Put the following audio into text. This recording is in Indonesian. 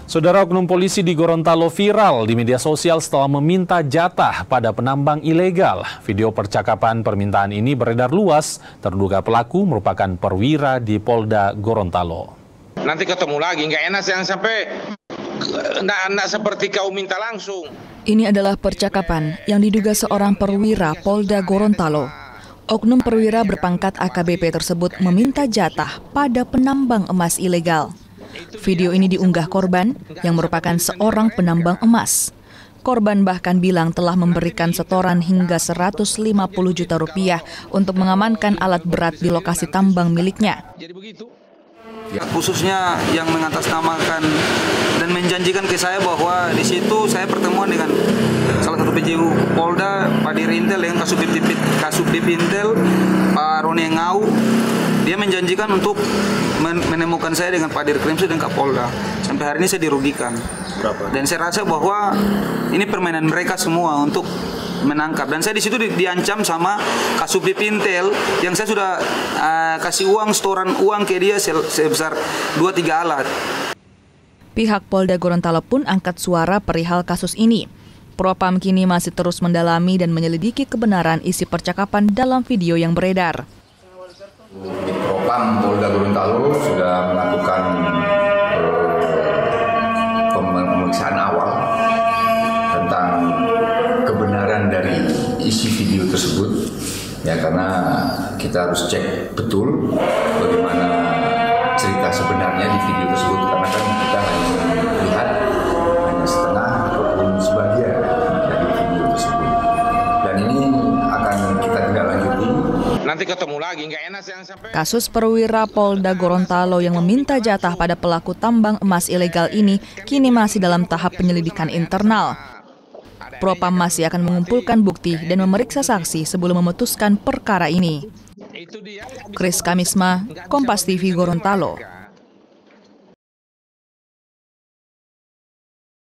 Saudara, oknum polisi di Gorontalo viral di media sosial setelah meminta jatah pada penambang ilegal. Video percakapan permintaan ini beredar luas. Terduga pelaku merupakan perwira di Polda Gorontalo. Nanti ketemu lagi, nggak enak yang sampai nggak seperti kau minta langsung. Ini adalah percakapan yang diduga seorang perwira Polda Gorontalo. Oknum perwira berpangkat AKBP tersebut meminta jatah pada penambang emas ilegal. Video ini diunggah korban yang merupakan seorang penambang emas. Korban bahkan bilang telah memberikan setoran hingga 150 juta rupiah untuk mengamankan alat berat di lokasi tambang miliknya. Ya, khususnya yang mengatasnamakan dan menjanjikan ke saya bahwa di situ saya pertemuan dengan salah satu PJU Polda, Pak Dirintel, dengan Kasubdit Intel, Pak Roni Ngau. Dia menjanjikan untuk menemukan saya dengan Pak Dirkrimsus dan Kapolda. Sampai hari ini saya dirugikan. Berapa? Dan saya rasa bahwa ini permainan mereka semua untuk menangkap. Dan saya di situ diancam sama Kasubdit Intel yang saya sudah kasih setoran uang ke dia sebesar 2-3 alat. Pihak Polda Gorontalo pun angkat suara perihal kasus ini. Propam kini masih terus mendalami dan menyelidiki kebenaran isi percakapan dalam video yang beredar. Propam Polda Gorontalo sudah melakukan pemeriksaan awal tentang kebenaran dari isi video tersebut, ya, karena kita harus cek betul bagaimana cerita sebenarnya di video tersebut, karena kan kita hanya melihat setengah ataupun sebagian dari video tersebut, dan ini akan kita tindak lanjuti. Nanti ketemu lagi, nggak enak yang sampai. Kasus perwira Polda Gorontalo yang meminta jatah pada pelaku tambang emas ilegal ini kini masih dalam tahap penyelidikan internal. Propam masih akan mengumpulkan bukti dan memeriksa saksi sebelum memutuskan perkara ini. Kris Kamisma, Kompas TV Gorontalo.